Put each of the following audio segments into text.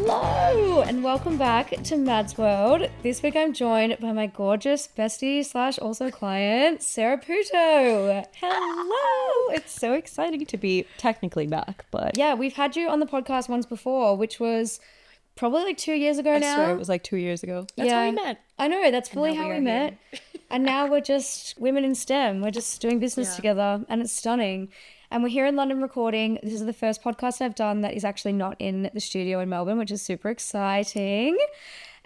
Hello and welcome back to Mad's World. This week I'm joined by my gorgeous bestie slash also client, Sara Puhto. Hello! It's so exciting to be technically back, but Yeah, we've had you on the podcast once before, which was probably like 2 years ago now. I swear it was like 2 years ago. That's how we met. I know, that's fully how we met. And now we're just women in STEM. We're just doing business together and it's stunning. And we're here in London recording. This is the first podcast I've done that is actually not in the studio in Melbourne, which is super exciting.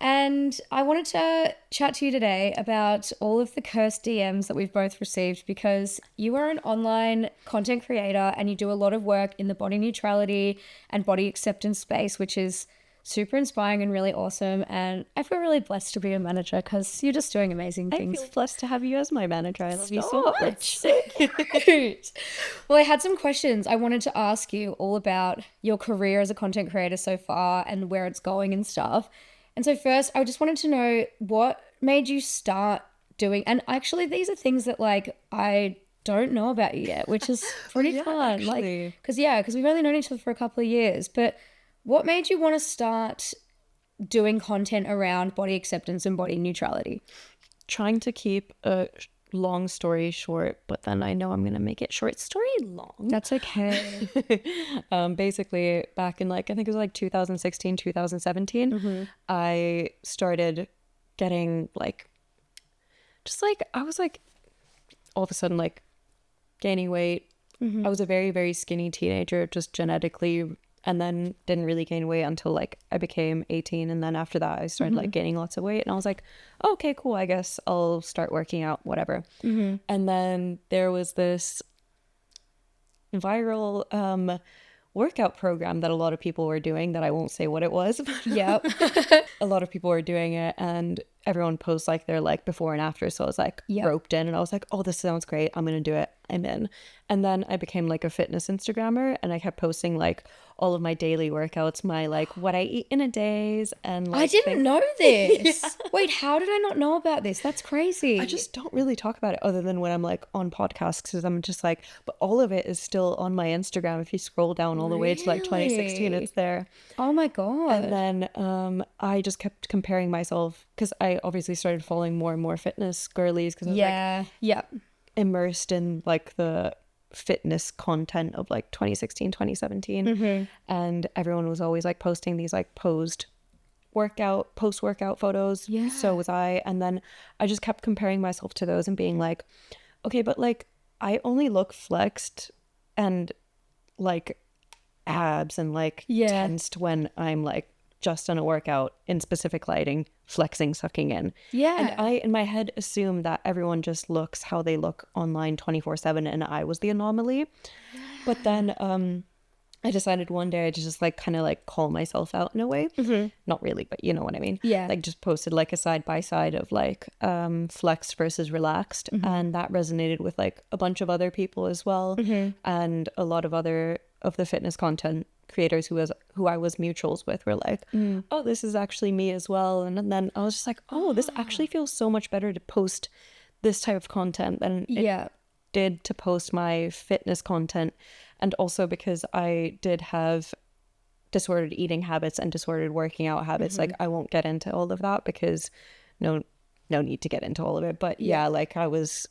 And I wanted to chat to you today about all of the cursed DMs that we've both received, because you are an online content creator and you do a lot of work in the body neutrality and body acceptance space, which is super inspiring and really awesome. And I feel really blessed to be a manager because you're just doing amazing things. I feel blessed to have you as my manager. I love you so much. So cute. Well, I had some questions I wanted to ask you all about your career as a content creator so far and where it's going and stuff. And so first, I just wanted to know what made you start doing, and actually these are things that like I don't know about you yet, which is pretty fun. Actually. Like, because we've only known each other for a couple of years, but what made you want to start doing content around body acceptance and body neutrality? Trying to keep a long story short, but then I know I'm going to make it short story long. That's okay. Basically, back in like, I think it was like 2016, 2017, I started getting like, just like, I was like, all of a sudden like gaining weight. I was a very, very skinny teenager, just genetically, and then didn't really gain weight until like I became 18. And then after that, I started like gaining lots of weight. And I was like, oh, okay, cool. I guess I'll start working out, whatever. And then there was this viral workout program that a lot of people were doing that I won't say what it was. Yep. A lot of people were doing it and everyone posts like their like before and after. So I was like roped in and I was like, oh, this sounds great. I'm going to do it. I'm in. And then I became like a fitness Instagrammer and I kept posting like all of my daily workouts, my like what I eat in a days. And like, I didn't know this. Wait, how did I not know about this? That's crazy. I just don't really talk about it other than when I'm like on podcasts, because I'm just like, but all of it is still on my Instagram. If you scroll down all the way to like 2016, it's there. Oh my God. And then I just kept comparing myself, because I obviously started following more and more fitness girlies, because I was like immersed in like the fitness content of like 2016, 2017. And everyone was always like posting these like post workout photos. So was I. And then I just kept comparing myself to those and being like, okay, but like I only look flexed and like abs and like tensed when I'm like just on a workout in specific lighting, flexing, sucking in. And I in my head assumed that everyone just looks how they look online 24/7 and I was the anomaly. But then I decided one day to just like kind of like call myself out in a way. Not really, but you know what I mean. Like just posted like a side by side of like flexed versus relaxed, and that resonated with like a bunch of other people as well, and a lot of other of the fitness content creators who I was mutuals with were like, oh, this is actually me as well. And then I was just like, oh, this actually feels so much better to post this type of content than it did to post my fitness content. And also because I did have disordered eating habits and disordered working out habits. Like I won't get into all of that because no need to get into all of it. But like I was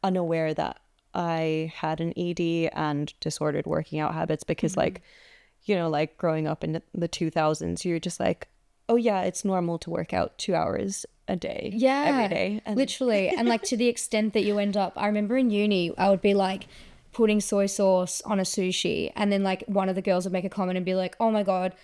unaware that I had an ED and disordered working out habits because like, you know, like growing up in the 2000s, you're just like, oh yeah, it's normal to work out 2 hours a day every day. And literally. And like to the extent that you end up, I remember in uni, I would be like putting soy sauce on a sushi, and then like one of the girls would make a comment and be like, oh my God,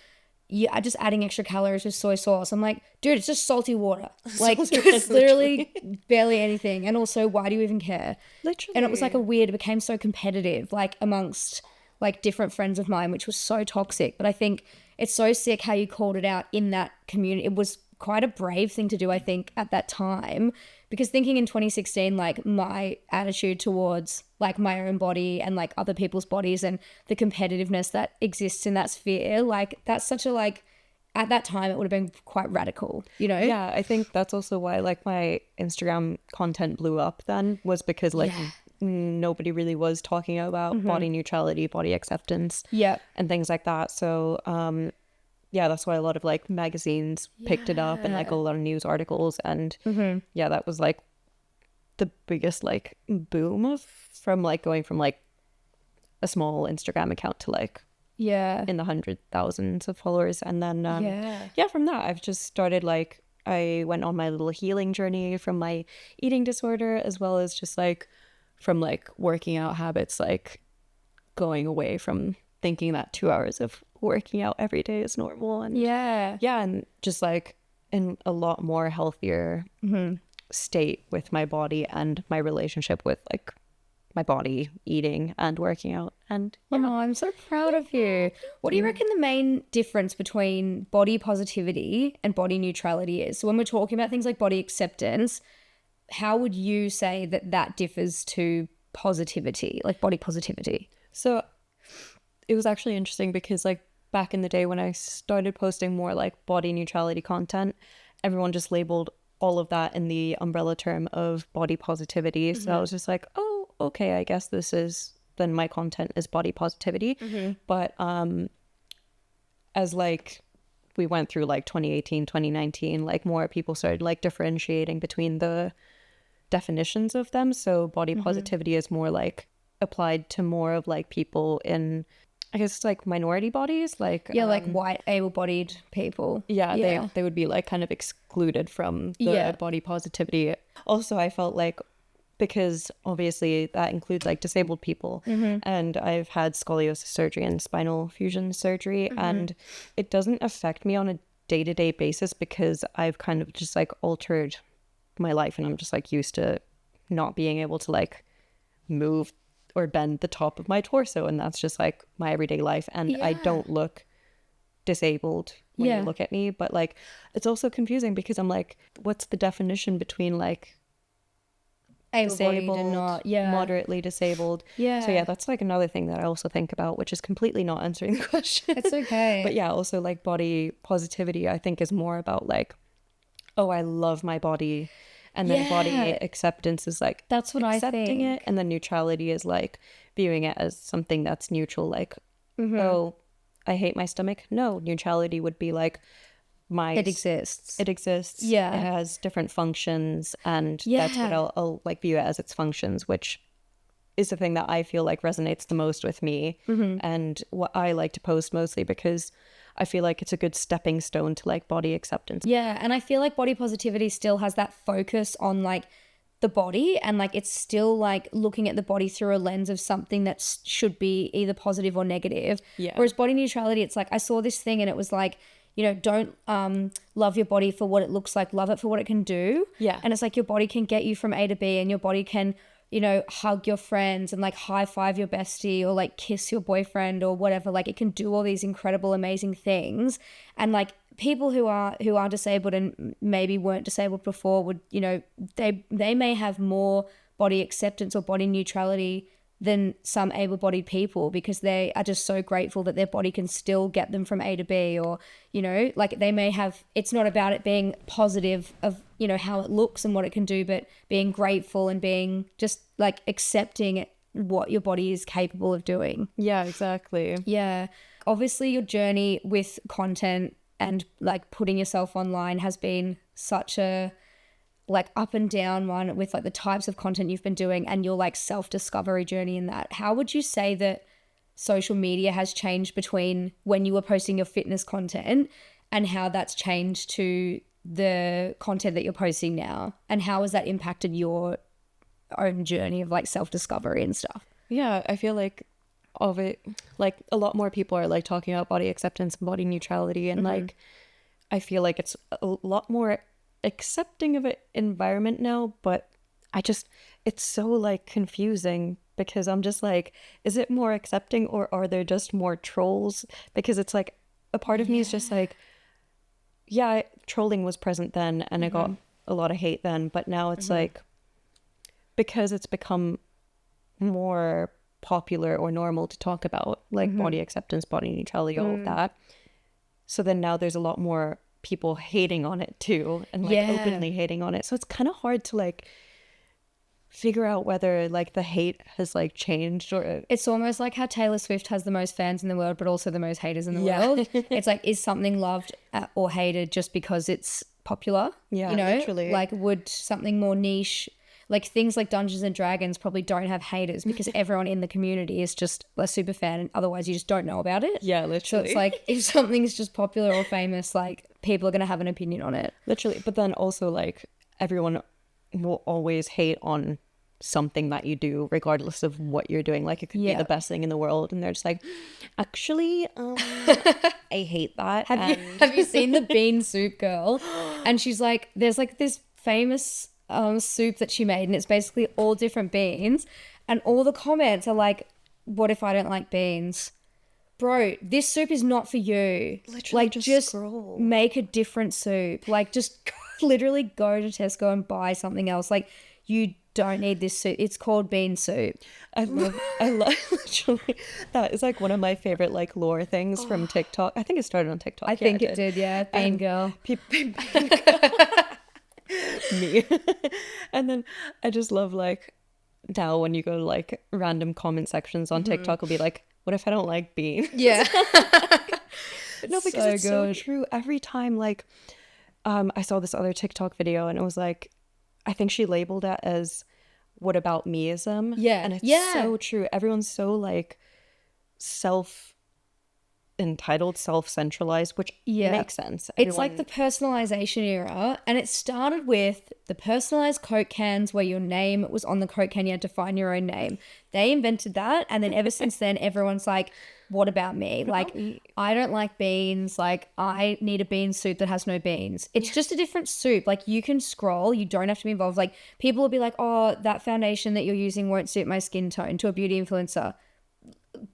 you are just adding extra calories with soy sauce. I'm like, dude, it's just salty water. Like it's literally barely anything. And also, why do you even care? Literally. And it was like it became so competitive, like amongst like different friends of mine, which was so toxic. But I think it's so sick how you called it out in that community. It was quite a brave thing to do, I think, at that time, because thinking in 2016, like my attitude towards like my own body and like other people's bodies and the competitiveness that exists in that sphere, like that's such a like, at that time it would have been quite radical, you know? Yeah, I think that's also why like my Instagram content blew up then, was because like nobody really was talking about body neutrality, body acceptance, and things like that. So yeah, that's why a lot of like magazines picked it up and like a lot of news articles. And yeah, that was like the biggest like boom of from like going from like a small Instagram account to like in the 100,000s of followers. And then from that I've just started like, I went on my little healing journey from my eating disorder, as well as just like from like working out habits, like going away from thinking that 2 hours of working out every day is normal. And and just like in a lot more healthier state with my body and my relationship with like my body, eating and working out. And I'm so proud of you. What do you reckon the main difference between body positivity and body neutrality is? So when we're talking about things like body acceptance, how would you say that differs to positivity, like body positivity? So it was actually interesting because like back in the day when I started posting more like body neutrality content, everyone just labeled all of that in the umbrella term of body positivity. So I was just like, oh, okay, I guess then my content is body positivity. But as like we went through like 2018, 2019, like more people started like differentiating between the definitions of them. So body positivity is more like applied to more of like people in, I guess, like minority bodies, like like white able-bodied people. They would be like kind of excluded from the body positivity. Also, I felt like, because obviously that includes like disabled people, and I've had scoliosis surgery and spinal fusion surgery, and it doesn't affect me on a day-to-day basis because I've kind of just like altered my life, and I'm just like used to not being able to like move or bend the top of my torso, and that's just like my everyday life. And I don't look disabled when you look at me, but like it's also confusing because I'm like, what's the definition between like disabled and not moderately disabled? So yeah, that's like another thing that I also think about, which is completely not answering the question. It's okay. But yeah, also like body positivity I think is more about like, oh, I love my body. And then body acceptance is like, that's what accepting I think. it. And then neutrality is like viewing it as something that's neutral, like oh, I hate my stomach. No, neutrality would be like, it exists. It has different functions, and that's what I'll like view it as, its functions, which is the thing that I feel like resonates the most with me, and what I like to post mostly, because I feel like it's a good stepping stone to like body acceptance. And I feel like body positivity still has that focus on like the body, and like it's still like looking at the body through a lens of something that should be either positive or negative. Whereas body neutrality, it's like, I saw this thing and it was like, you know, don't love your body for what it looks like, love it for what it can do. And it's like your body can get you from A to B, and your body can, you know, hug your friends and like high five your bestie, or like kiss your boyfriend or whatever. Like it can do all these incredible, amazing things. And like people who are disabled and maybe weren't disabled before would, you know, they may have more body acceptance or body neutrality than some able-bodied people, because they are just so grateful that their body can still get them from A to B, or, you know, like they may have, it's not about it being positive of, you know, how it looks and what it can do, but being grateful and being just like accepting it, what your body is capable of doing. Yeah, exactly. Yeah. Obviously your journey with content and like putting yourself online has been such a like up and down one, with like the types of content you've been doing and your like self-discovery journey in that. How would you say that social media has changed between when you were posting your fitness content and how that's changed to the content that you're posting now? And how has that impacted your own journey of like self-discovery and stuff? Yeah, I feel like of it, like a lot more people are like talking about body acceptance and body neutrality, and like I feel like it's a lot more accepting of an environment now, but it's so like confusing, because I'm just like, is it more accepting or are there just more trolls? Because it's like a part of me is just like, yeah, trolling was present then and I got a lot of hate then, but now it's like, because it's become more popular or normal to talk about like body acceptance, body neutrality, all of that, so then now there's a lot more people hating on it too, and like openly hating on it. So it's kind of hard to like figure out whether like the hate has like changed or it's almost like how Taylor Swift has the most fans in the world but also the most haters in the world. It's like, is something loved or hated just because it's popular? Yeah, you know, literally. like would something more niche, like things like Dungeons and Dragons probably don't have haters because everyone in the community is just a super fan and otherwise you just don't know about it. Yeah, literally. So it's like if something's just popular or famous, like people are going to have an opinion on it. Literally. But then also like everyone will always hate on something that you do regardless of what you're doing. Like it could be the best thing in the world and they're just like, actually I hate that. Have you seen the bean soup girl? And she's like, there's like this famous soup that she made and it's basically all different beans and all the comments are like, what if I don't like beans? Bro, this soup is not for you. Literally, like just scroll. Make a different soup. Like just literally go to Tesco and buy something else. Like you don't need this soup. It's called bean soup. I love literally, that is like one of my favorite like lore things from TikTok. I think it started on TikTok. I think it did, yeah. Bean girl. Me. And then I just love like now when you go to like random comment sections on TikTok, will be like, what if I don't like beans? Yeah. No, because it's so true. Every time like I saw this other TikTok video and it was like, I think she labeled it as what about meism? Yeah. And it's so true. Everyone's so like entitled, self-centralized, which makes sense. It's like the personalization era, and it started with the personalized Coke cans where your name was on the Coke can, you had to find your own name. They invented that, and then ever since then everyone's like, what about me? Like, I don't like beans, like I need a bean soup that has no beans. It's just a different soup. Like you can scroll, you don't have to be involved. Like people will be like, oh, that foundation that you're using won't suit my skin tone, to a beauty influencer.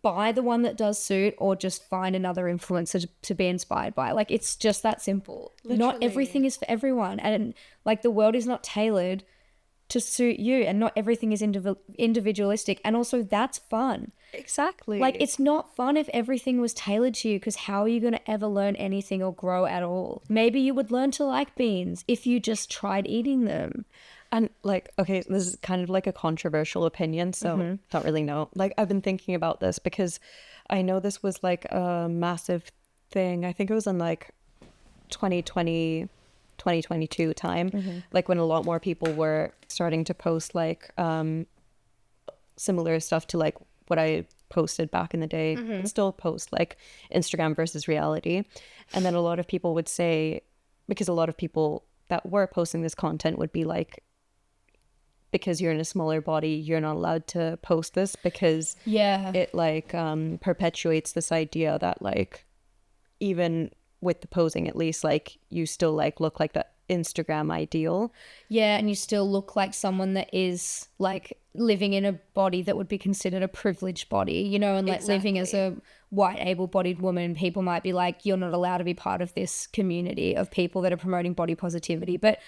Buy the one that does suit, or just find another influencer to be inspired by. Like it's just that simple. Literally. Not everything is for everyone, and like the world is not tailored to suit you, and not everything is individualistic, and also that's fun. Exactly. Like it's not fun if everything was tailored to you, because how are you going to ever learn anything or grow at all? Maybe you would learn to like beans if you just tried eating them. And like, okay, this is kind of like a controversial opinion, so don't really know. Like I've been thinking about this because I know this was like a massive thing. I think it was in like 2020, 2022 time, like when a lot more people were starting to post like similar stuff to like what I posted back in the day, and still post like Instagram versus reality. And then a lot of people would say, because a lot of people that were posting this content would be like, because you're in a smaller body, you're not allowed to post this because it like perpetuates this idea that like even with the posing, at least like you still like look like the Instagram ideal. Yeah, and you still look like someone that is like living in a body that would be considered a privileged body, you know, and like living as a white able-bodied woman, people might be like, you're not allowed to be part of this community of people that are promoting body positivity. But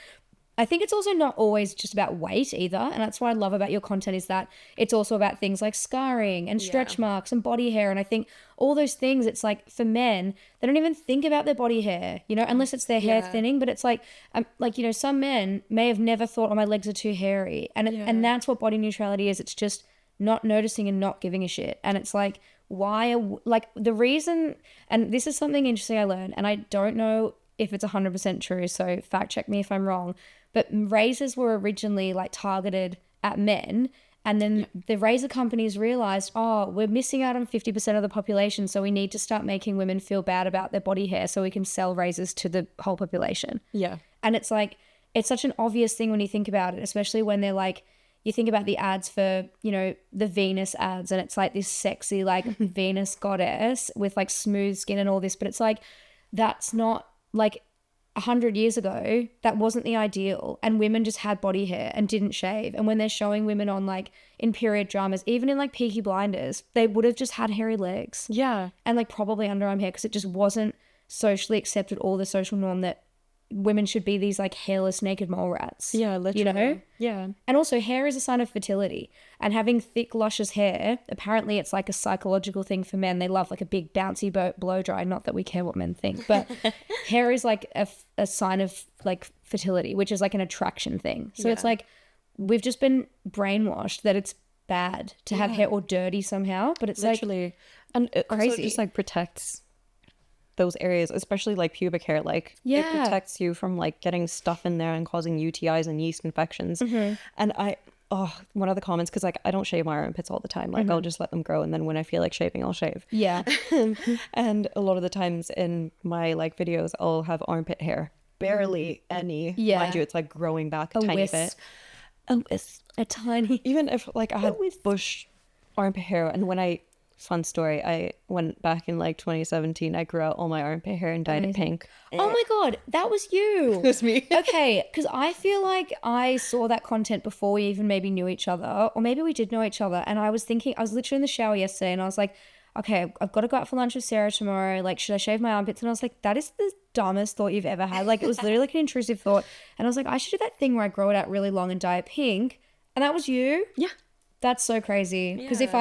I think it's also not always just about weight either. And that's what I love about your content, is that it's also about things like scarring and stretch marks and body hair. And I think all those things, it's like for men, they don't even think about their body hair, you know, unless it's their hair thinning. But it's like, you know, some men may have never thought, oh, my legs are too hairy. And and that's what body neutrality is. It's just not noticing and not giving a shit. And it's like, like the reason, and this is something interesting I learned, and I don't know if it's 100% true, so fact check me if I'm wrong, but razors were originally like targeted at men, and then the razor companies realized, oh, we're missing out on 50% of the population, so we need to start making women feel bad about their body hair so we can sell razors to the whole population. Yeah. And it's like, it's such an obvious thing when you think about it, especially when they're like, you think about the ads for, you know, the Venus ads, and it's like this sexy like Venus goddess with like smooth skin and all this, but it's like, that's not like 100 years ago, that wasn't the ideal, and women just had body hair and didn't shave. And when they're showing women on like in period dramas, even in like Peaky Blinders, they would have just had hairy legs. Yeah. And like probably underarm hair, because it just wasn't socially accepted, or the social norm that women should be these like hairless naked mole rats. Yeah, literally. You know? Yeah. And also hair is a sign of fertility, and having thick luscious hair, apparently it's like a psychological thing for men. They love like a big bouncy blow dry, not that we care what men think, but hair is like a sign of like fertility, which is like an attraction thing. So it's like, we've just been brainwashed that it's bad to have hair or dirty somehow, but it's literally, and it crazy. Also just like protects those areas, especially like pubic hair, like it protects you from like getting stuff in there and causing UTIs and yeast infections. And one of the comments, because like I don't shave my armpits all the time, like I'll just let them grow, and then when I feel like shaving I'll shave. And a lot of the times in my like videos I'll have armpit hair, barely any, mind you, it's like growing back a tiny bit, a tiny, even if like I had bush armpit hair, and when fun story, I went back in like 2017, I grew out all my armpit hair and dyed it pink. Oh my god, that was you. It was me. Okay, because I feel like I saw that content before we even maybe knew each other, or maybe we did know each other, and I was thinking, I was literally in the shower yesterday and I was like, okay, I've got to go out for lunch with Sarah tomorrow, like should I shave my armpits? And I was like, that is the dumbest thought you've ever had. Like it was literally like an intrusive thought, and I was like, I should do that thing where I grow it out really long and dye it pink, and that was you. Yeah. That's so crazy. Because if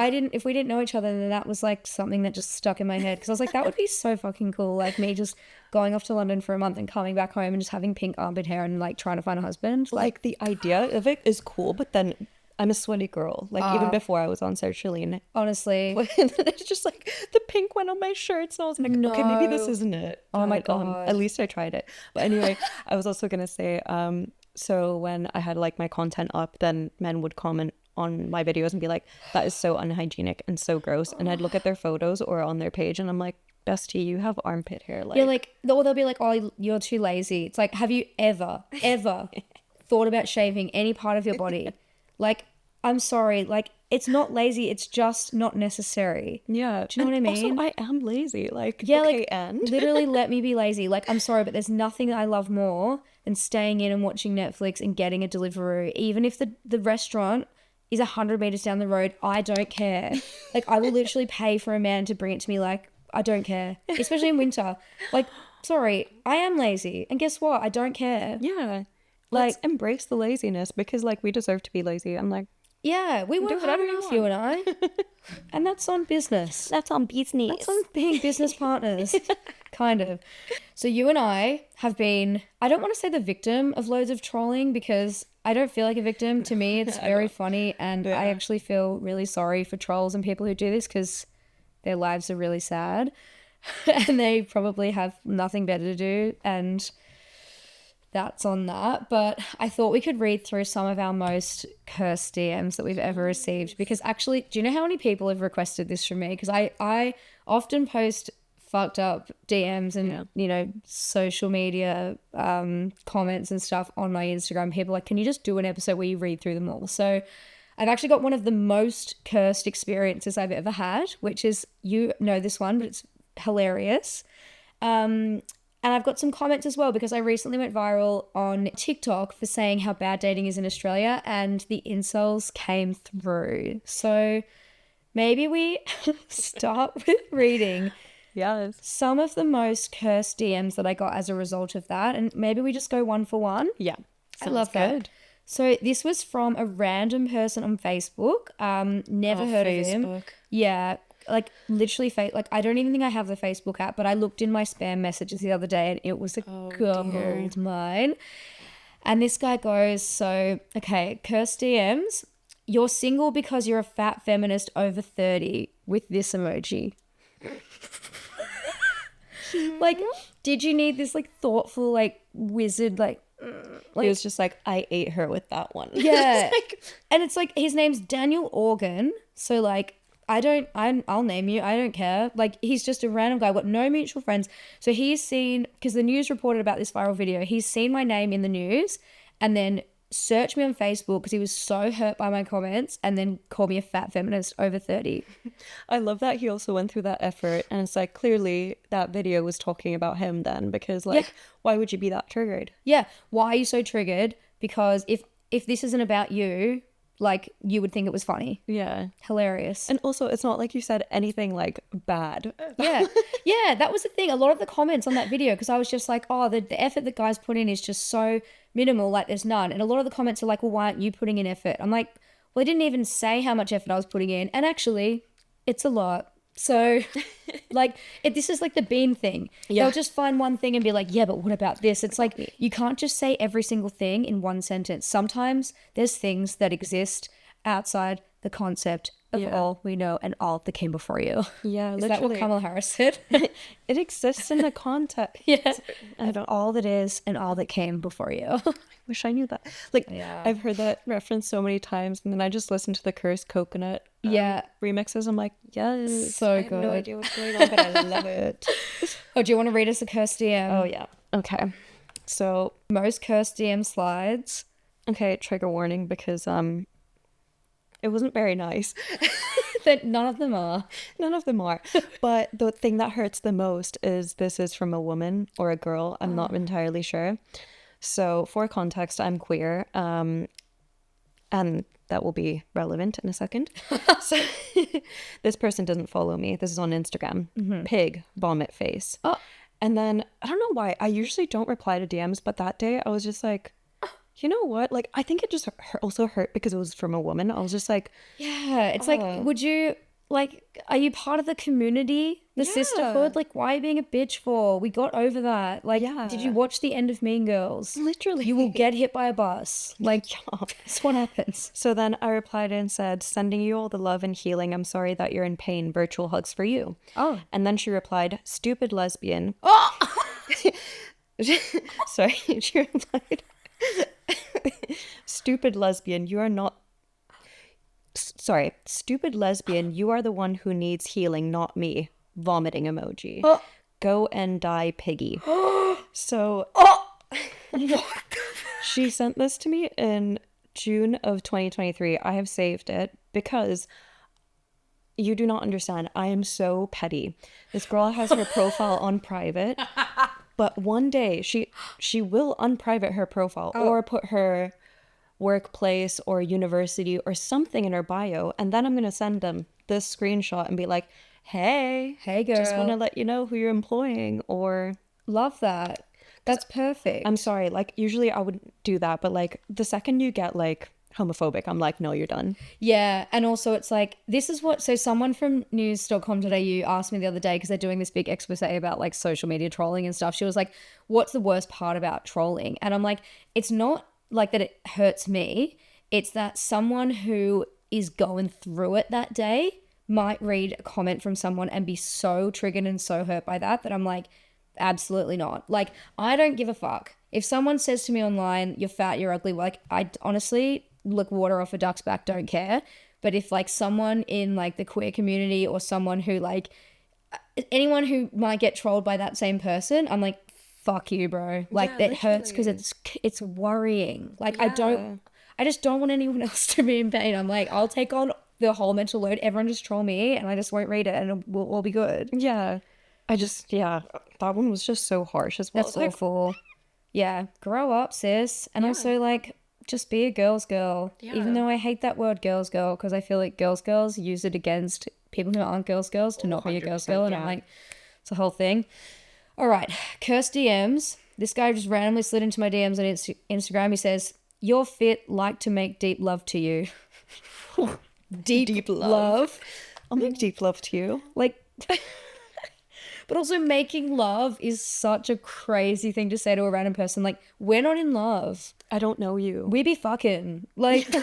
we didn't know each other, then that was like something that just stuck in my head. Because I was like, that would be so fucking cool. Like me just going off to London for a month and coming back home and just having pink armpit hair and like trying to find a husband. Like the idea of it is cool, but then I'm a sweaty girl. Like even before I was on sertraline. Honestly. And then it's just like the pink went on my shirt. So I was like, okay, maybe this isn't it. Oh my God. At least I tried it. But anyway, I was also going to say, so when I had like my content up, then men would comment on my videos and be like, that is so unhygienic and so gross, and I'd look at their photos or on their page and I'm like, bestie, you have armpit hair. Like, yeah, like, or they'll be like, oh, you're too lazy. It's like, have you ever thought about shaving any part of your body? Like, I'm sorry, like it's not lazy, it's just not necessary. Yeah, do you know what I mean? Also, I am lazy. Like, yeah, okay, like and literally let me be lazy. Like, I'm sorry, but there's nothing that I love more than staying in and watching Netflix and getting a Deliveroo, even if the restaurant is 100 meters down the road. I don't care. Like, I will literally pay for a man to bring it to me. Like, I don't care, especially in winter. Like, sorry, I am lazy, and guess what? I don't care. Yeah, like, let's embrace the laziness, because like we deserve to be lazy. I'm like, yeah, we work hard enough, you and I, and that's on business. That's on business. That's on being business partners, kind of. So you and I have been, I don't want to say the victim of loads of trolling, because I don't feel like a victim. To me, it's very funny, and I actually feel really sorry for trolls and people who do this, because their lives are really sad and they probably have nothing better to do, and that's on that. But I thought we could read through some of our most cursed DMs that we've ever received, because actually, do you know how many people have requested this from me? Because I often post fucked up DMs and you know, social media comments and stuff on my Instagram. People are like, can you just do an episode where you read through them all? So I've actually got one of the most cursed experiences I've ever had, which is, you know this one, but it's hilarious. And I've got some comments as well, because I recently went viral on TikTok for saying how bad dating is in Australia, and the incels came through. So maybe we start with reading some of the most cursed DMs that I got as a result of that, and maybe we just go one for one. Yeah, I love that. So this was from a random person on Facebook. Never heard of him. Yeah, like literally like I don't even think I have the Facebook app, but I looked in my spam messages the other day and it was a gold mine. And this guy goes, so, okay, cursed DMs. You're single because you're a fat feminist over 30 with this emoji. Like, did you need this like thoughtful like wizard like it was just like, I ate her with that one. Yeah. And it's like, his name's Daniel Organ. So like, I'll name you. I don't care. Like, he's just a random guy. I've got no mutual friends. So he's seen, because the news reported about this viral video, he's seen my name in the news and then searched me on Facebook because he was so hurt by my comments, and then called me a fat feminist over 30. I love that he also went through that effort, and it's like, clearly that video was talking about him then, because like, why would you be that triggered? Yeah. Why are you so triggered? Because if this isn't about you, like, you would think it was funny. Yeah. Hilarious. And also, it's not like you said anything like bad. Yeah. Yeah, that was the thing. A lot of the comments on that video, because I was just like, oh, the effort that guys put in is just so minimal, like there's none. And a lot of the comments are like, well, why aren't you putting in effort? I'm like, well, I didn't even say how much effort I was putting in. And actually, it's a lot. So, like, this is like the bean thing. Yeah. They'll just find one thing and be like, yeah, but what about this? It's like, you can't just say every single thing in one sentence. Sometimes there's things that exist outside the concept of all we know and all that came before you. Yeah, is that what Kamala Harris said? It exists in the context. Yeah. All that is and all that came before you. I wish I knew that. Like, I've heard that reference so many times, and then I just listened to the Cursed Coconut remixes. I'm like, yes. So good. I have no idea what's going on, but I love it. Oh, do you want to read us a cursed DM? Oh, yeah. Okay. So, most cursed DM slides. Okay, trigger warning, because it wasn't very nice. None of them are. None of them are. But the thing that hurts the most is this is from a woman or a girl. I'm not entirely sure. So for context, I'm queer. And that will be relevant in a second. So this person doesn't follow me. This is on Instagram. Pig, vomit face. Oh. And then I don't know why. I usually don't reply to DMs, but that day I was just like, you know what? Like, I think it just also hurt because it was from a woman. I was just like... Yeah, it's like, would you... Like, are you part of the community? The sisterhood? Like, why are you being a bitch for? We got over that. Like, did you watch the end of Mean Girls? Literally. You will get hit by a bus. Like, that's what happens. So then I replied and said, sending you all the love and healing. I'm sorry that you're in pain. Virtual hugs for you. Oh. And then she replied, stupid lesbian. Oh! Sorry, she replied... Stupid lesbian, you are not... Sorry, stupid lesbian, you are the one who needs healing, not me. Vomiting emoji. Oh. Go and die, piggy. So... She sent this to me in June of 2023. I have saved it because... You do not understand. I am so petty. This girl has her profile on private... But one day she will unprivate her profile or put her workplace or university or something in her bio. And then I'm going to send them this screenshot and be like, hey girl, just want to let you know who you're employing. Or love that. That's perfect. I'm sorry. Like, usually I would do that. But like the second you get like homophobic, I'm like, no, you're done. Yeah. And also it's like, this is what, so someone from news.com.au asked me the other day, because they're doing this big expose about like social media trolling and stuff. She was like, what's the worst part about trolling? And I'm like, it's not like that it hurts me. It's that someone who is going through it that day might read a comment from someone and be so triggered and so hurt by that I'm like, absolutely not. Like, I don't give a fuck. If someone says to me online, you're fat, you're ugly, like, I honestly look water off a duck's back, don't care. But if like someone in like the queer community or someone who like anyone who might get trolled by that same person, I'm like, fuck you, bro. Like, that hurts because it's worrying. Like, I just don't want anyone else to be in pain. I'm like, I'll take on the whole mental load. Everyone just troll me and I just won't read it and we'll all be good. Yeah. That one was just so harsh as well. That's awful. Yeah. Grow up, sis. And also like, just be a girl's girl. Even though I hate that word girl's girl, because I feel like girls use it against people who aren't girls to not be a girl's girl. And I'm like, it's a whole thing. All right. Cursed DMs. This guy just randomly slid into my DMs on Instagram. He says, you're fit, like to make deep love to you. Deep love. I'll make deep love to you. Like... But also making love is such a crazy thing to say to a random person. Like, we're not in love. I don't know you. We be fucking. Like,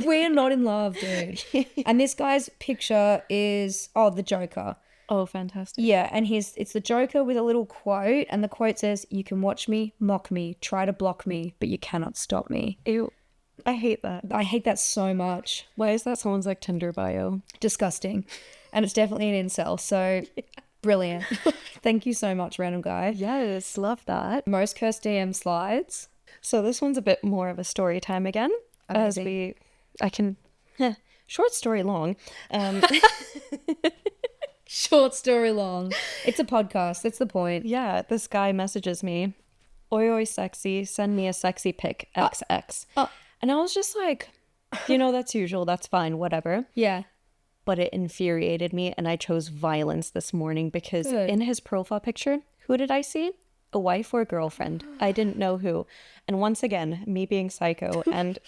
we're not in love, dude. And this guy's picture is, the Joker. Oh, fantastic. Yeah, and it's the Joker with a little quote. And the quote says, you can watch me, mock me, try to block me, but you cannot stop me. Ew. I hate that. I hate that so much. Why is that someone's like Tinder bio? Disgusting. And it's definitely an incel, so... Brilliant. Thank you so much, random guy. Yes, love that. Most cursed DM slides. So this one's a bit more of a story time again. Amazing. Short story long. Short story long. It's a podcast. That's the point. Yeah, this guy messages me, oi, oi, sexy, send me a sexy pic, XX. And I was just like, that's usual. That's fine. Whatever. Yeah. But it infuriated me, and I chose violence this morning because in his profile picture, who did I see? A wife or a girlfriend. I didn't know who. And once again, me being psycho and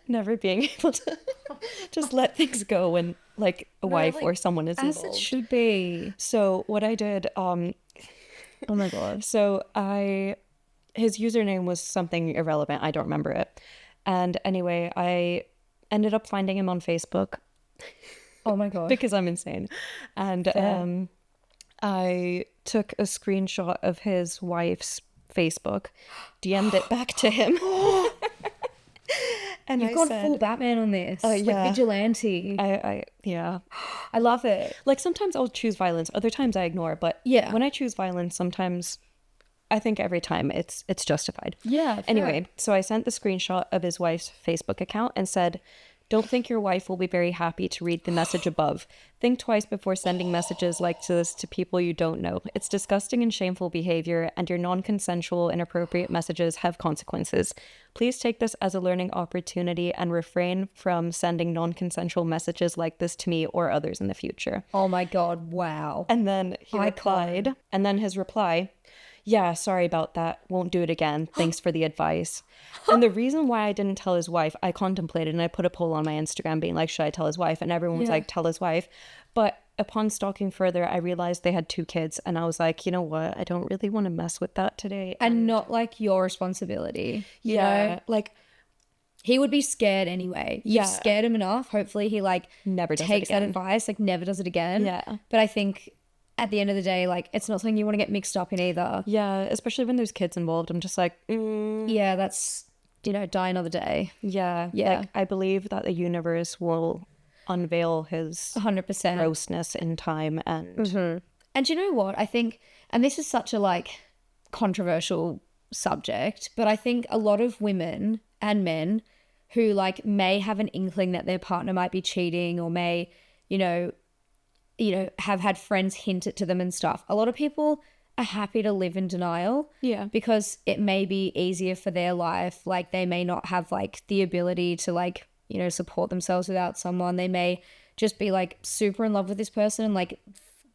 Never being able to just let things go when like a wife or someone is involved. As it should be. So what I did, oh my God. So his username was something irrelevant. I don't remember it. And anyway, I ended up finding him on Facebook. Oh my God. Because I'm insane. And I took a screenshot of his wife's Facebook, DM'd it back to him. And you've gone full Batman on this. Like vigilante. Yeah. I love it. Like sometimes I'll choose violence, other times I ignore. But when I choose violence, sometimes I think every time it's justified. Yeah. Fair. Anyway, so I sent the screenshot of his wife's Facebook account and said, "Don't think your wife will be very happy to read the message above. Think twice before sending messages like this to people you don't know. It's disgusting and shameful behavior, and your non-consensual, inappropriate messages have consequences. Please take this as a learning opportunity and refrain from sending non-consensual messages like this to me or others in the future." Oh my God, wow. And then he replied, and then his reply, "Yeah, sorry about that. Won't do it again. Thanks for the advice." And the reason why I didn't tell his wife, I contemplated and I put a poll on my Instagram being like, should I tell his wife? And everyone was like, tell his wife. But upon stalking further, I realized they had 2 kids. And I was like, you know what? I don't really want to mess with that today. And not like your responsibility. You know? Like he would be scared anyway. You've scared him enough. Hopefully he like never takes that advice, like never does it again. Yeah. But I think at the end of the day, like it's not something you want to get mixed up in either. Yeah, especially when there's kids involved. I'm just like, yeah, that's, you know, die another day. Yeah. Like, I believe that the universe will unveil his 100% grossness in time. And and you know what? I think, and this is such a like controversial subject, but I think a lot of women and men who like may have an inkling that their partner might be cheating or may, you know, have had friends hint it to them and stuff. A lot of people are happy to live in denial. Yeah. Because it may be easier for their life. Like they may not have like the ability to like, you know, support themselves without someone. They may just be like super in love with this person and like,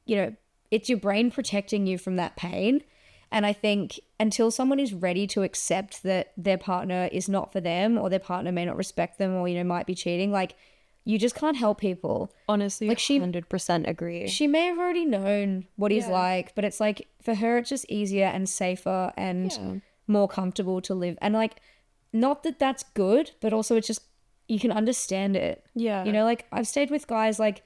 you know, it's your brain protecting you from that pain. And I think until someone is ready to accept that their partner is not for them or their partner may not respect them or, you know, might be cheating, like you just can't help people. Honestly, like 100% agree. She may have already known what he's like, but it's like for her, it's just easier and safer and more comfortable to live. And like, not that that's good, but also it's just, you can understand it. Yeah. You know, like I've stayed with guys like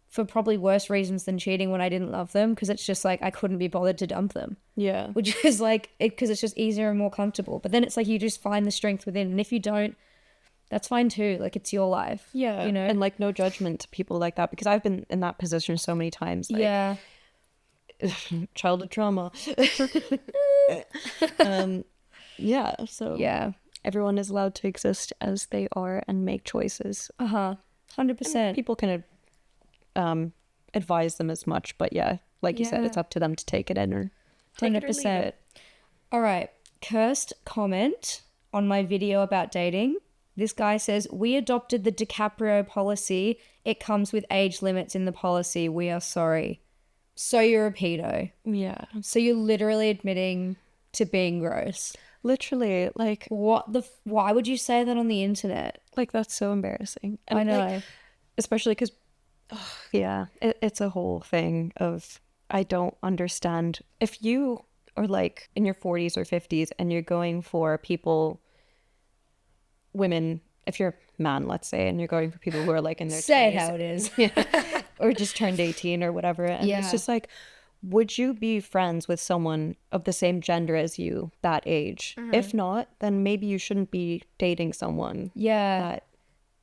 for probably worse reasons than cheating when I didn't love them because it's just like I couldn't be bothered to dump them. Yeah. Which is like, because it's just easier and more comfortable. But then it's like you just find the strength within. And if you don't, that's fine too. Like it's your life. Yeah. You know? And like no judgment to people like that because I've been in that position so many times. Like, yeah. Childhood trauma. Yeah. So yeah, everyone is allowed to exist as they are and make choices. 100%. And people can advise them as much, but yeah, like you said, it's up to them to take it in or take 100%. It or leave it. All right. Cursed comment on my video about dating. This guy says, "We adopted the DiCaprio policy. It comes with age limits in the policy. We are sorry." So you're a pedo. Yeah. So you're literally admitting to being gross. Literally, like why would you say that on the internet? Like that's so embarrassing. And I know. Like, especially because, it's a whole thing of, I don't understand. If you are like in your 40s or 50s and you're going for women, if you're a man, let's say, and you're going for people who are like in their say 20s, it how it is. Yeah, or just turned 18 or whatever. And it's just like, would you be friends with someone of the same gender as you that age? If not, then maybe you shouldn't be dating someone. Yeah.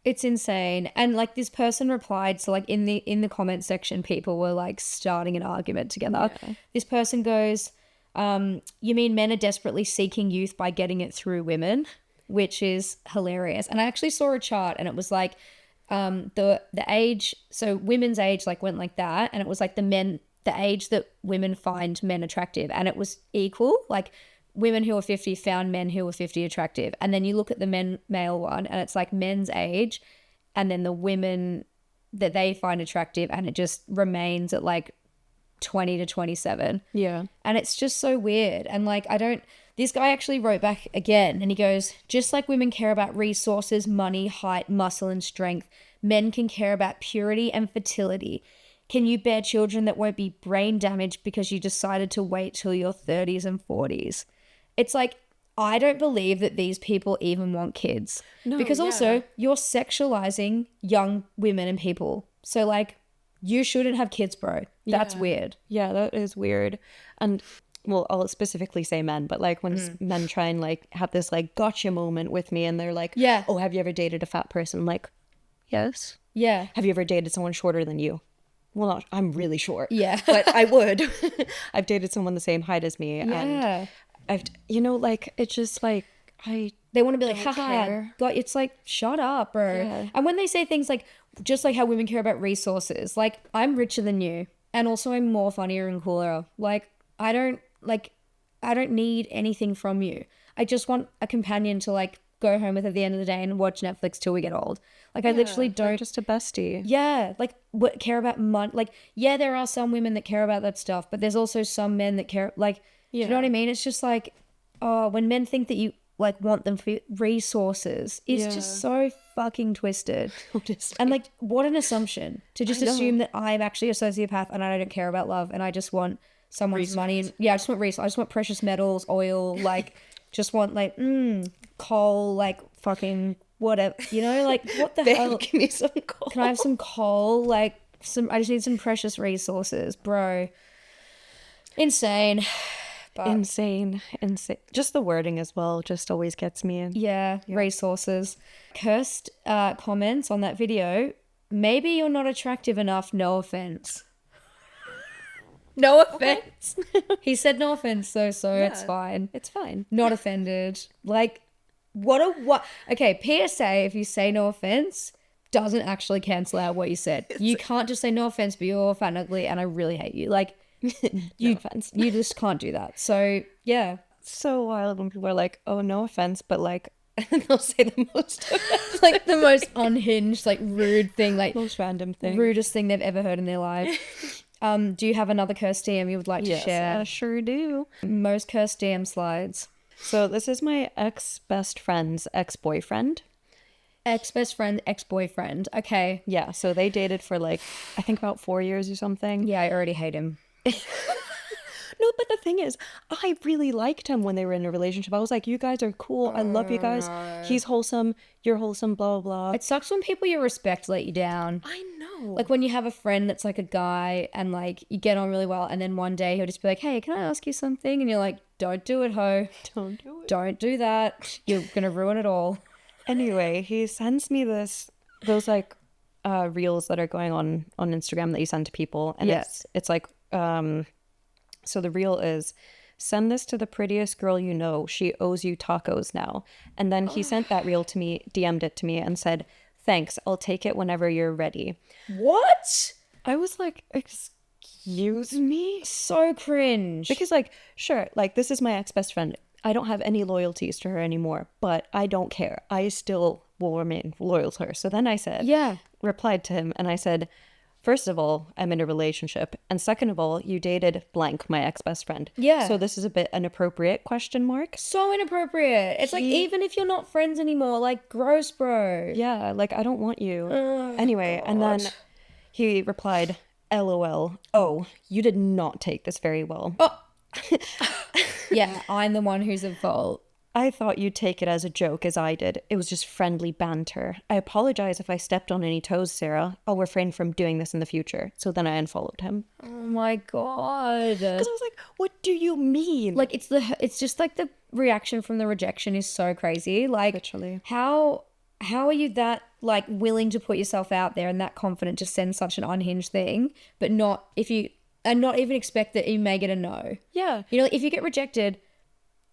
It's insane. And like this person replied, so like in the comment section, people were like starting an argument together. Yeah. This person goes, "You mean men are desperately seeking youth by getting it through women?" Which is hilarious. And I actually saw a chart and it was like the age, so women's age like went like that, and it was like the age that women find men attractive, and it was equal. Like women who are 50 found men who were 50 attractive. And then you look at the male one and it's like men's age and then the women that they find attractive, and it just remains at like 20 to 27. Yeah. And it's just so weird. And like This guy actually wrote back again and he goes, just like women care about resources, money, height, muscle, and strength, men can care about purity and fertility. Can you bear children that won't be brain damaged because you decided to wait till your 30s and 40s? It's like, I don't believe that these people even want kids. No, because also you're sexualizing young women and people. So like, you shouldn't have kids, bro. That's weird. Yeah, that is weird. And well, I'll specifically say men, but like when men try and like have this like gotcha moment with me and they're like, oh, have you ever dated a fat person? I'm like, yes. Yeah. Have you ever dated someone shorter than you? Well, not, I'm really short. Yeah. But I would. I've dated someone the same height as me. Yeah. And I've, you know, like, it's just like, they want to be like, haha, God, it's like, shut up, bro. Yeah. And when they say things like, just like how women care about resources, like, I'm richer than you. And also I'm more funnier and cooler. Like, I don't need anything from you. I just want a companion to like go home with at the end of the day and watch Netflix till we get old. Like I literally don't. Like just a bestie. Yeah. Like care about money. Like, yeah, there are some women that care about that stuff, but there's also some men that care. Like, do you know what I mean? It's just like, oh, when men think that you like want them for resources, it's just so fucking twisted. And like, what an assumption to just assume that I'm actually a sociopath and I don't care about love and I just want someone's money. And I just want resources. I just want precious metals, oil, like just want like coal, like fucking whatever, you know, like what the hell? Give me some coal. Can I have some coal? Like I just need some precious resources, bro. Insane. But insane. Just the wording as well just always gets me in. Yeah, resources. Cursed comments on that video. Maybe you're not attractive enough, no offense. No offense. Okay. He said no offense, so it's fine. It's fine. Not offended. Like, what? Okay, PSA, if you say no offense, doesn't actually cancel out what you said. You can't just say no offense, but you're fat and ugly and I really hate you. Like, no offense. You just can't do that. So, yeah. It's so wild when people are like, oh, no offense, but like, and they'll say the most like the most unhinged, like rude thing, like most random thing, rudest thing they've ever heard in their life. Do you have another cursed DM you would like to share? Yes, I sure do. Most cursed DM slides. So this is my ex-best friend's ex-boyfriend. Ex-best friend, ex-boyfriend. Okay. Yeah, so they dated for like, I think about 4 years or something. Yeah, I already hate him. No, but the thing is, I really liked him when they were in a relationship. I was like, you guys are cool. I love you guys. No. He's wholesome. You're wholesome, blah, blah, blah. It sucks when people you respect let you down. I know. Like when you have a friend that's like a guy and like you get on really well and then one day he'll just be like, hey, can I ask you something? And you're like, don't do it, ho. Don't do it. Don't do that. You're going to ruin it all. Anyway, he sends me those like reels that are going on Instagram that you send to people. And it's like, so the reel is, send this to the prettiest girl you know. She owes you tacos now. And then he sent that reel to me, DM'd it to me and said, thanks, I'll take it whenever you're ready. What? I was like, excuse me? So cringe. Because like, sure, like this is my ex-best friend. I don't have any loyalties to her anymore, but I don't care. I still will remain loyal to her. So then I said, replied to him and I said, first of all, I'm in a relationship. And second of all, you dated blank, my ex-best friend. Yeah. So this is a bit inappropriate, ? So inappropriate. It's like, even if you're not friends anymore, like, gross, bro. Yeah, like, I don't want you. Anyway, God. And then he replied, LOL. Oh, you did not take this very well. Oh. Yeah, I'm the one who's at fault. I thought you'd take it as a joke, as I did. It was just friendly banter. I apologize if I stepped on any toes, Sarah. I'll refrain from doing this in the future. So then I unfollowed him. Oh my God. Because I was like, what do you mean? Like, it's just like the reaction from the rejection is so crazy. Like, literally. How are you that, like, willing to put yourself out there and that confident to send such an unhinged thing, but not even expect that you may get a no? Yeah. You know, like, if you get rejected,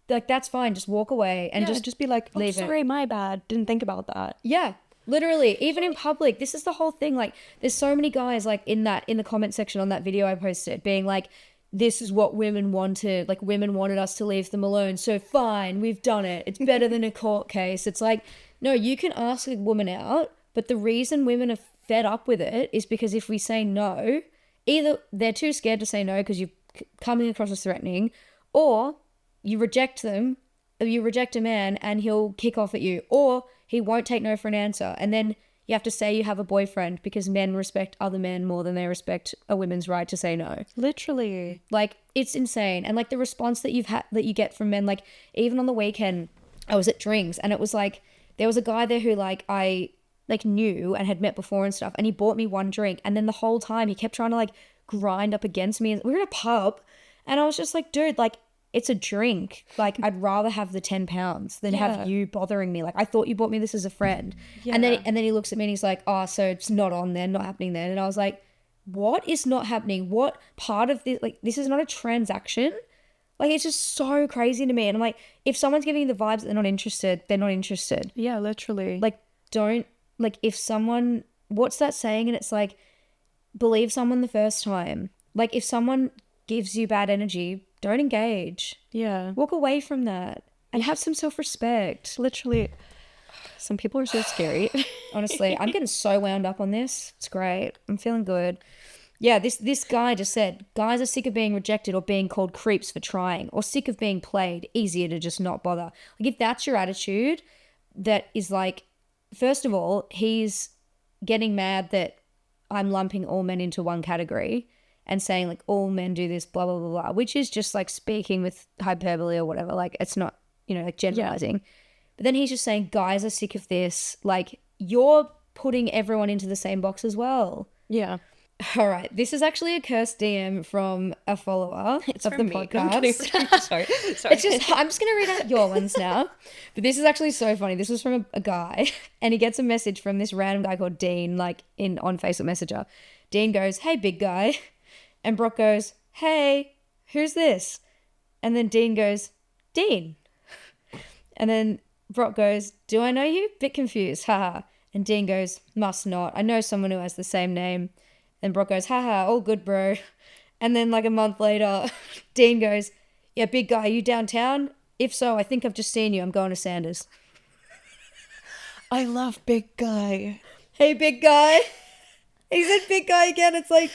like, that's fine. Just walk away and just be like, oh, sorry, my bad. Didn't think about that. Yeah, literally. Even in public, this is the whole thing. Like, there's so many guys like in the comment section on that video I posted being like, this is what women wanted. Like, women wanted us to leave them alone. So fine, we've done it. It's better than a court case. It's like, no, you can ask a woman out, but the reason women are fed up with it is because if we say no, either they're too scared to say no because you're coming across as threatening, or you reject them, you reject a man and he'll kick off at you, or he won't take no for an answer. And then you have to say you have a boyfriend because men respect other men more than they respect a woman's right to say no. Literally. Like, it's insane. And like the response that you get from men, like even on the weekend, I was at drinks and it was like, there was a guy there who like I like knew and had met before and stuff. And he bought me one drink. And then the whole time he kept trying to like grind up against me. We were in a pub and I was just like, dude, like, it's a drink. Like, I'd rather have the 10 pounds than have you bothering me. Like, I thought you bought me this as a friend. Yeah. And then he looks at me and he's like, oh, so it's not on there, not happening there. And I was like, what is not happening? What part of this, like, this is not a transaction? Like, it's just so crazy to me. And I'm like, if someone's giving you the vibes that they're not interested, they're not interested. Yeah, literally. Like, if someone, what's that saying? And it's like, believe someone the first time. Like, if someone gives you bad energy, don't engage. Yeah. Walk away from that and have some self-respect. Literally. Some people are so scary. Honestly, I'm getting so wound up on this. It's great. I'm feeling good. Yeah, this guy just said, guys are sick of being rejected or being called creeps for trying, or sick of being played. Easier to just not bother. Like, if that's your attitude, that is like, first of all, he's getting mad that I'm lumping all men into one category and saying like all men do this, blah, blah, blah, blah, which is just like speaking with hyperbole or whatever. Like, it's not, like generalizing. Yeah. But then he's just saying guys are sick of this. Like, you're putting everyone into the same box as well. Yeah. All right. This is actually a cursed DM from a follower of the podcast. Sorry. It's just, I'm just going to read out your ones now. But this is actually so funny. This was from a guy and he gets a message from this random guy called Dean, like on Facebook Messenger. Dean goes, hey, big guy. And Brock goes, hey, who's this? And then Dean goes, Dean. And then Brock goes, do I know you? Bit confused, haha. And Dean goes, must not. I know someone who has the same name. And Brock goes, haha, all good, bro. And then like a month later, Dean goes, yeah, big guy, are you downtown? If so, I think I've just seen you. I'm going to Sanders. I love big guy. Hey, big guy. He said big guy again. It's like,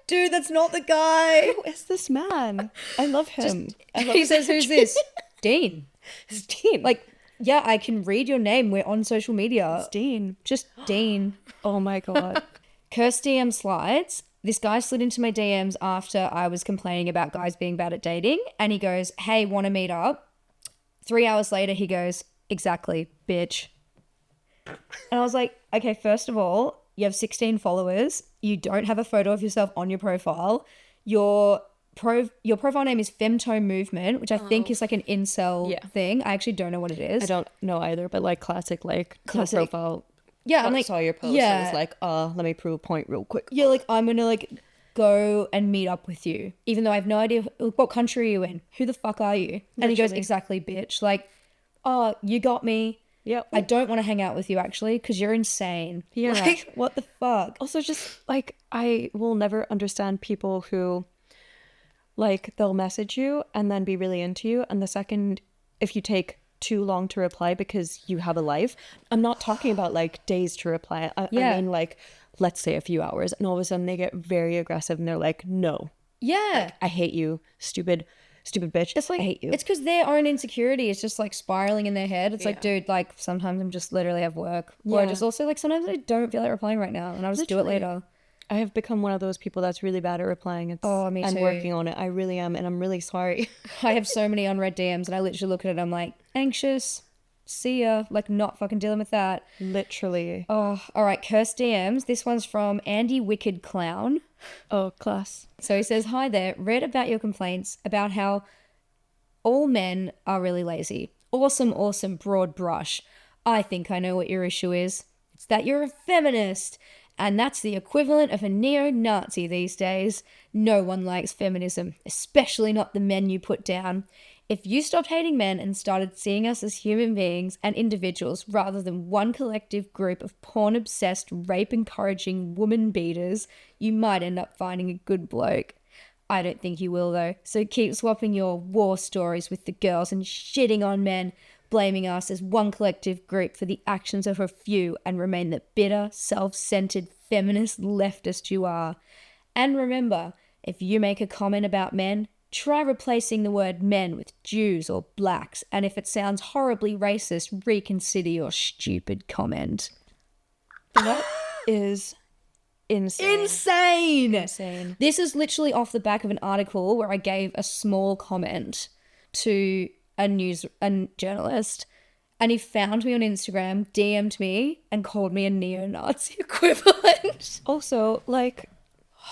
dude, that's not the guy. Who is this man? I love him. He says, who's this? Dean. It's Dean. Like, yeah, I can read your name. We're on social media. It's Dean. Just Dean. Oh my God. Cursed DM slides. This guy slid into my DMs after I was complaining about guys being bad at dating. And he goes, hey, want to meet up? 3 hours later, he goes, exactly, bitch. And I was like, okay, first of all, you have 16 followers. You don't have a photo of yourself on your profile. Your profile name is Femto Movement, which I think is like an incel thing. I actually don't know what it is. I don't know either, but like classic profile. Yeah, I'm like, saw your post. Yeah. It was like, let me prove a point real quick. Yeah, like I'm gonna like go and meet up with you, even though I have no idea what country are you in. Who the fuck are you? Literally. And he goes, exactly, bitch. Like, oh, you got me. Yep. I don't want to hang out with you actually because you're insane. Yeah. Like, what the fuck? Also, just like, I will never understand people who like they'll message you and then be really into you, and the second, if you take too long to reply because you have a life, I'm not talking about like days to reply. I mean like, let's say a few hours, and all of a sudden they get very aggressive and they're like, no. Yeah. Like, I hate you, stupid bitch. It's like, I hate you. It's because their own insecurity is just like spiraling in their head. It's like, dude, like sometimes I'm just literally have work. Or I just also like sometimes I don't feel like replying right now and I'll just do it later. I have become one of those people that's really bad at replying. Me too. I'm working on it. I really am, and I'm really sorry. I have so many unread DMs and I literally look at it and I'm like, anxious, see ya, like not fucking dealing with that. Literally. Oh, all right, cursed DMs. This one's from Andy Wicked Clown. Oh, class. So he says, hi there, read about your complaints about how all men are really lazy. Awesome, broad brush. I think I know what your issue is. It's that you're a feminist. And that's the equivalent of a neo-Nazi these days. No one likes feminism, especially not the men you put down. If you stopped hating men and started seeing us as human beings and individuals rather than one collective group of porn-obsessed, rape-encouraging woman beaters, you might end up finding a good bloke. I don't think you will though, so keep swapping your war stories with the girls and shitting on men, blaming us as one collective group for the actions of a few, and remain the bitter, self-centered, feminist leftist you are. And remember, if you make a comment about men, try replacing the word men with Jews or blacks. And if it sounds horribly racist, reconsider your stupid comment. That is insane. This is literally off the back of an article where I gave a small comment to a journalist, and he found me on Instagram, DM'd me, and called me a neo-Nazi equivalent. Also, like,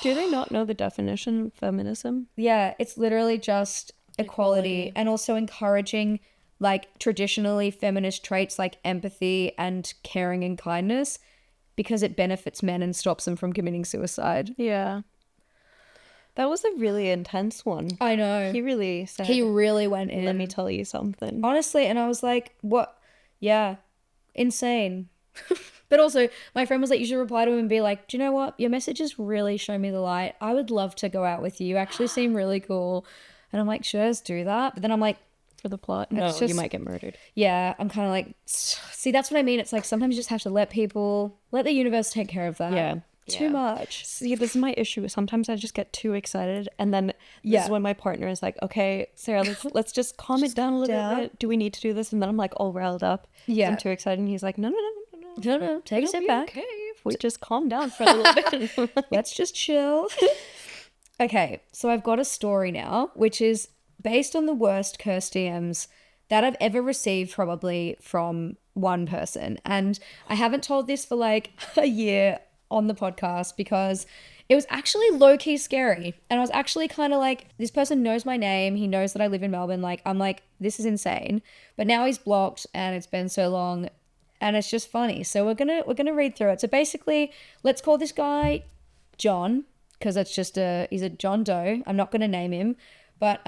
do they not know the definition of feminism? Yeah, it's literally just equality and also encouraging like traditionally feminist traits like empathy and caring and kindness because it benefits men and stops them from committing suicide. Yeah. That was a really intense one. I know. He really said... He really went in. Let me tell you something. Honestly, and I was like, what? Yeah, insane. But also, my friend was like, you should reply to him and be like, do you know what? Your messages really show me the light. I would love to go out with you. You actually seem really cool. And I'm like, sure, let's do that. But then I'm like, for the plot? No, you might get murdered. Yeah, I'm kind of like, see, that's what I mean. It's like sometimes you just have to let the universe take care of that. Yeah. Too much. See, this is my issue. Sometimes I just get too excited, and then this is when my partner is like, okay, Sarah, let's just calm it down a little bit. Do we need to do this? And then I'm like all riled up. Yeah. I'm too excited, and he's like, no, take a step back. Okay, if we just calm down for a little bit. Let's just chill. Okay, so I've got a story now, which is based on the worst cursed DMs that I've ever received, probably from one person. And I haven't told this for like a year on the podcast because it was actually low-key scary. And I was actually kind of like, this person knows my name. He knows that I live in Melbourne. Like, I'm like, this is insane. But now he's blocked and it's been so long and it's just funny. So we're gonna read through it. So basically, let's call this guy John because he's a John Doe. I'm not gonna name him. But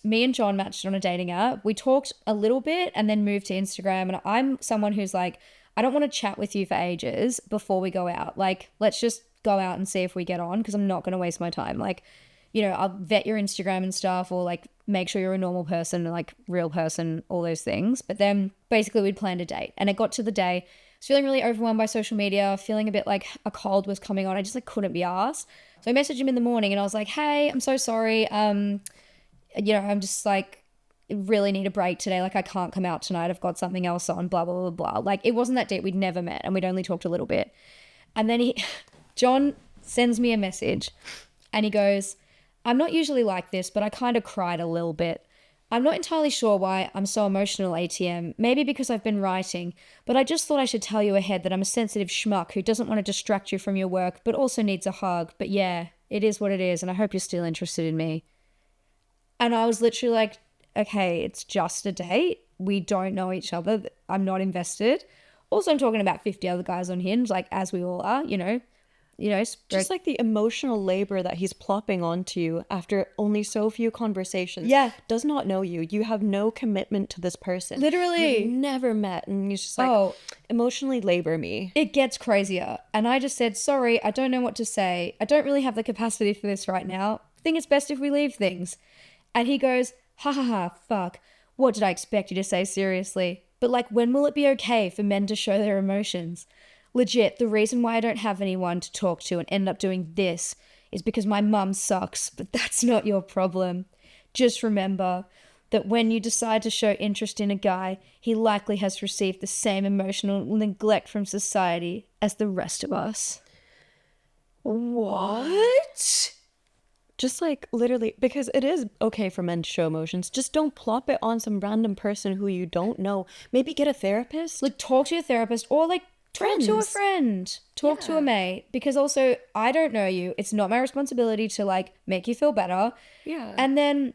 me and John matched on a dating app. We talked a little bit and then moved to Instagram. And I'm someone who's like, I don't want to chat with you for ages before we go out. Like, let's just go out and see if we get on because I'm not going to waste my time. Like, you know, I'll vet your Instagram and stuff or like make sure you're a normal person, like real person, all those things. But then basically we'd planned a date and it got to the day. I was feeling really overwhelmed by social media, feeling a bit like a cold was coming on. I just like couldn't be arsed. So I messaged him in the morning and I was like, hey, I'm so sorry. You know, I'm just like, really need a break today. Like, I can't come out tonight. I've got something else on, blah, blah, blah, blah. Like, it wasn't that deep. We'd never met and we'd only talked a little bit. And then John sends me a message and he goes, I'm not usually like this, but I kind of cried a little bit. I'm not entirely sure why I'm so emotional, ATM. Maybe because I've been writing, but I just thought I should tell you ahead that I'm a sensitive schmuck who doesn't want to distract you from your work, but also needs a hug. But yeah, it is what it is. And I hope you're still interested in me. And I was literally like, okay, it's just a date. We don't know each other. I'm not invested. Also, I'm talking about 50 other guys on Hinge, like as we all are, you know, just like the emotional labor that he's plopping onto you after only so few conversations. Yeah. Does not know you. You have no commitment to this person. Literally. You've never met. And he's just like, emotionally labor me. It gets crazier. And I just said, sorry, I don't know what to say. I don't really have the capacity for this right now. I think it's best if we leave things. And he goes, ha ha ha, fuck. What did I expect you to say seriously? But like, when will it be okay for men to show their emotions? Legit, the reason why I don't have anyone to talk to and end up doing this is because my mum sucks, but that's not your problem. Just remember that when you decide to show interest in a guy, he likely has received the same emotional neglect from society as the rest of us. What? Just like literally, because it is okay for men to show emotions. Just don't plop it on some random person who you don't know. Maybe get a therapist. Like, talk to your therapist or like talk to a friend. Talk to a mate. Because also, I don't know you. It's not my responsibility to like make you feel better. Yeah. And then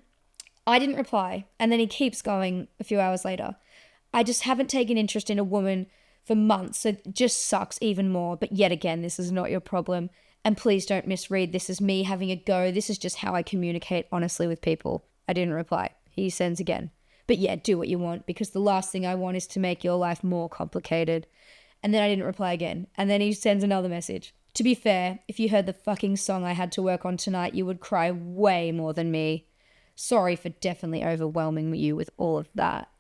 I didn't reply. And then he keeps going a few hours later. I just haven't taken interest in a woman for months. So it just sucks even more. But yet again, this is not your problem. And please don't misread. This is me having a go. This is just how I communicate honestly with people. I didn't reply. He sends again. But yeah, do what you want, because the last thing I want is to make your life more complicated. And then I didn't reply again. And then he sends another message. To be fair, if you heard the fucking song I had to work on tonight, you would cry way more than me. Sorry for definitely overwhelming you with all of that.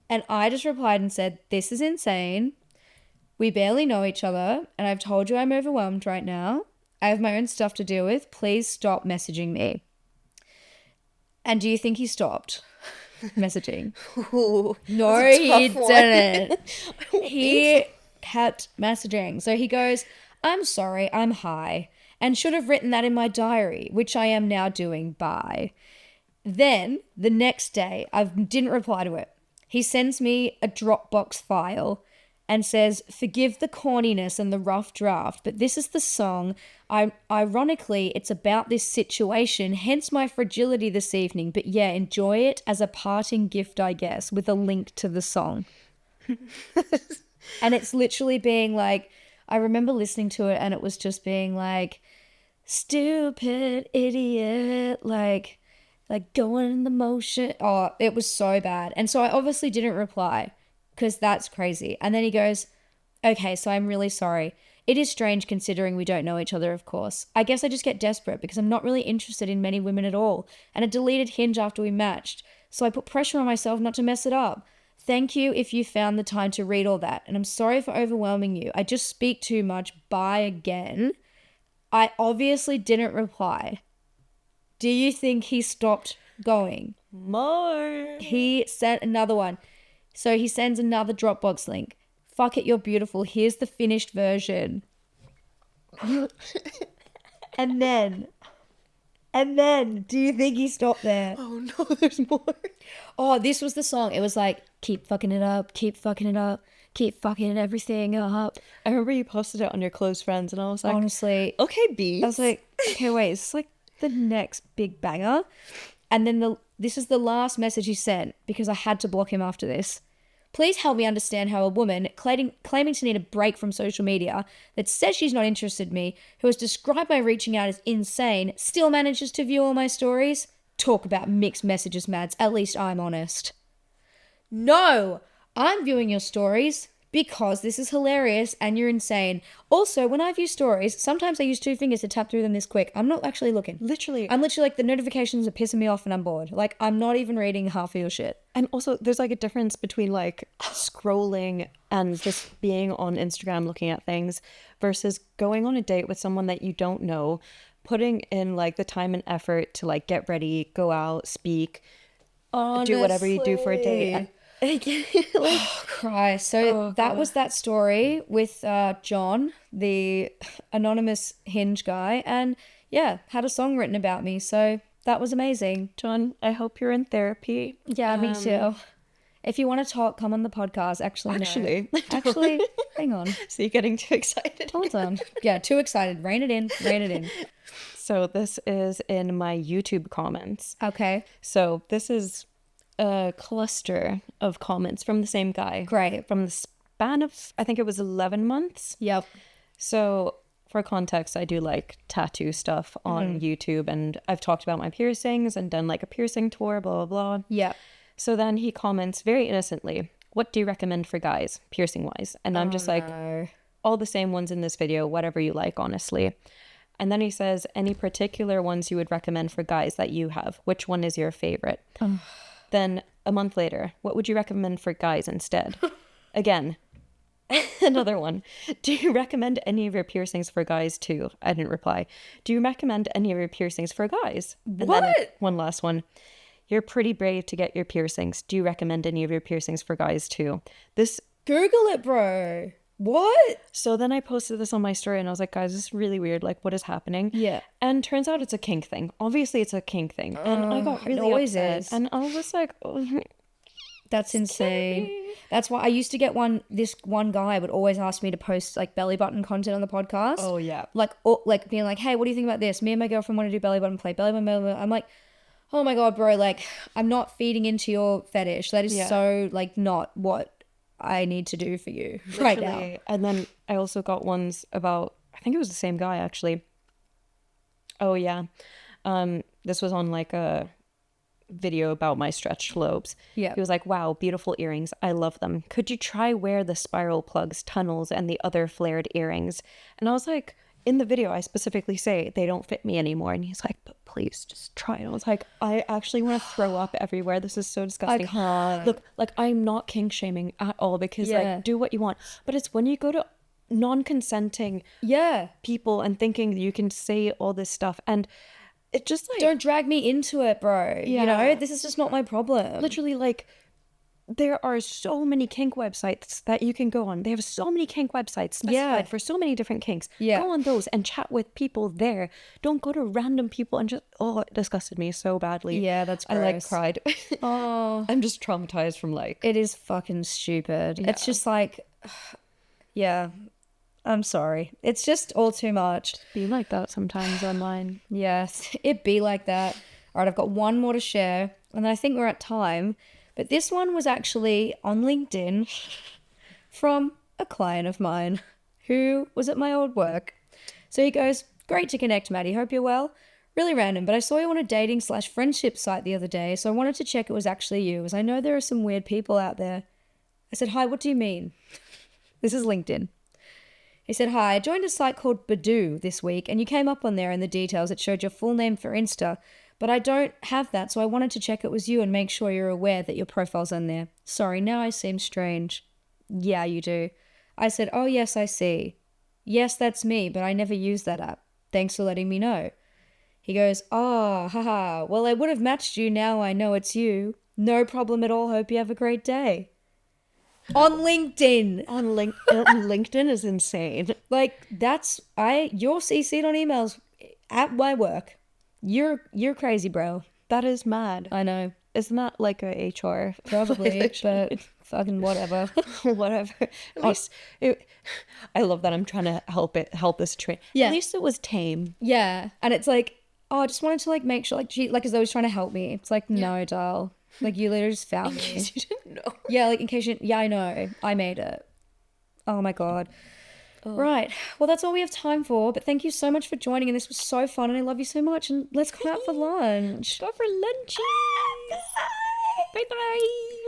And I just replied and said, this is insane. We barely know each other, and I've told you I'm overwhelmed right now. I have my own stuff to deal with. Please stop messaging me. And do you think he stopped messaging? Ooh, No, he didn't. He kept messaging. So he goes, I'm sorry, I'm high, and should have written that in my diary, which I am now doing. Bye. Then the next day, I didn't reply to it. He sends me a Dropbox file and says, forgive the corniness and the rough draft, but this is the song. Ironically, it's about this situation, hence my fragility this evening. But yeah, enjoy it as a parting gift, I guess, with a link to the song. And it's literally being like, I remember listening to it and it was just being like, stupid idiot, like going in the motion. Oh, it was so bad. And so I obviously didn't reply because that's crazy. And then he goes, okay, so I'm really sorry. It is strange considering we don't know each other, of course. I guess I just get desperate because I'm not really interested in many women at all. And I deleted Hinge after we matched. So I put pressure on myself not to mess it up. Thank you if you found the time to read all that. And I'm sorry for overwhelming you. I just speak too much. Bye again. I obviously didn't reply. Do you think he stopped going? More. He sent another one. So he sends another Dropbox link. Fuck it, you're beautiful. Here's the finished version. And then, do you think he stopped there? Oh no, there's more. Oh, this was the song. It was like, keep fucking it up, keep fucking it up, keep fucking everything up. I remember you posted it on your close friends and I was like, honestly, okay, beats. I was like, okay, wait, is this like the next big banger? And then this is the last message he sent because I had to block him after this. Please help me understand how a woman claiming to need a break from social media that says she's not interested in me, who has described my reaching out as insane, still manages to view all my stories. Talk about mixed messages, Mads. At least I'm honest. No, I'm viewing your stories because this is hilarious and you're insane. Also, when I view stories, sometimes I use 2 fingers to tap through them this quick. I'm not actually looking. Literally. I'm literally like, the notifications are pissing me off and I'm bored. Like, I'm not even reading half of your shit. And also, there's like a difference between like scrolling and just being on Instagram looking at things versus going on a date with someone that you don't know, putting in like the time and effort to like get ready, go out, speak, do whatever you do for a date. Oh, Christ. So that was that story with John, the anonymous Hinge guy, and yeah, had a song written about me. So that was amazing. John, I hope you're in therapy. Yeah, me too. If you want to talk, come on the podcast. Actually, hang on. So you're getting too excited. Hold on. Yeah, too excited. Rein it in. So this is in my YouTube comments. Okay. So this is a cluster of comments from the same guy. Great. From the span of, I think it was 11 months. Yep. So for context, I do like tattoo stuff on YouTube, and I've talked about my piercings and done like a piercing tour, blah, blah, blah. Yeah. So then he comments very innocently, what do you recommend for guys, piercing wise? And I'm just like, all the same ones in this video, whatever you like, honestly. And then he says, any particular ones you would recommend for guys that you have? Which one is your favorite? Then a month later, what would you recommend for guys instead? Again, another one. Do you recommend any of your piercings for guys too? I didn't reply. Do you recommend any of your piercings for guys? And then one last one. You're pretty brave to get your piercings. Do you recommend any of your piercings for guys too? This Google it, bro. What? So then I posted this on my story and I was like, guys, this is really weird. Like, what is happening? Yeah. And turns out it's a kink thing. Obviously, it's a kink thing. And I got really upset. Is. And I was just like, that's insane. That's why I used to get this one guy would always ask me to post like belly button content on the podcast. Oh, yeah. Like being like, hey, what do you think about this? Me and my girlfriend want to do belly button play. Belly button. I'm like, oh my God, bro. Like, I'm not feeding into your fetish. That is so like not what I need to do for you right now. And then I also got ones about, I think it was the same guy actually. Oh yeah. This was on like a video about my stretched lobes. Yeah. He was like, wow, beautiful earrings. I love them. Could you try wear the spiral plugs, tunnels, and the other flared earrings? And I was like, in the video, I specifically say they don't fit me anymore. And he's like, but please just try it. I was like, I actually want to throw up everywhere. This is so disgusting. I can't. Look, like I'm not kink shaming at all because like do what you want. But it's when you go to non-consenting people and thinking you can say all this stuff. And it just like... Don't drag me into it, bro. Yeah. You know, this is just not my problem. Literally, like, there are so many kink websites that you can go on. They have so many kink websites specified for so many different kinks. Yeah. Go on those and chat with people there. Don't go to random people and just... Oh, it disgusted me so badly. Yeah, that's gross. I, like, cried. Oh. I'm just traumatized from, like... It is fucking stupid. Yeah. It's just like... Yeah. I'm sorry. It's just all too much. Be like that sometimes online. Yes, it be like that. All right, I've got one more to share, and then I think we're at time. But this one was actually on LinkedIn from a client of mine who was at my old work. So he goes, "Great to connect, Maddie. Hope you're well. Really random, but I saw you on a dating/friendship site the other day, so I wanted to check it was actually you, as I know there are some weird people out there." I said, "Hi, what do you mean?" This is LinkedIn. He said, "Hi, I joined a site called Badoo this week, and you came up on there in the details. It showed your full name for Insta, but I don't have that, so I wanted to check it was you and make sure you're aware that your profile's on there. Sorry, now I seem strange." "Yeah, you do." I said, "Oh, yes, I see. Yes, that's me, but I never use that app. Thanks for letting me know." He goes, "Oh, haha, well, I would have matched you, now I know it's you. No problem at all, hope you have a great day." On LinkedIn. LinkedIn is insane. Like, you're CC'd on emails at my work. You're crazy, bro. That is mad. I know. Isn't that like a HR? Probably, but fucking whatever. Whatever. At least I love that I'm trying to help this train. Yeah. At least it was tame. Yeah. And it's like, oh, I just wanted to like make sure, like as though he's trying to help me. It's like, no, doll. Like, you literally just found me. In case you didn't know. Yeah, like in case you... Yeah, I know. I made it. Oh my God. Oh. Right. Well, that's all we have time for. But thank you so much for joining. And this was so fun. And I love you so much. And let's go out for lunch. Go for lunch. Bye-bye.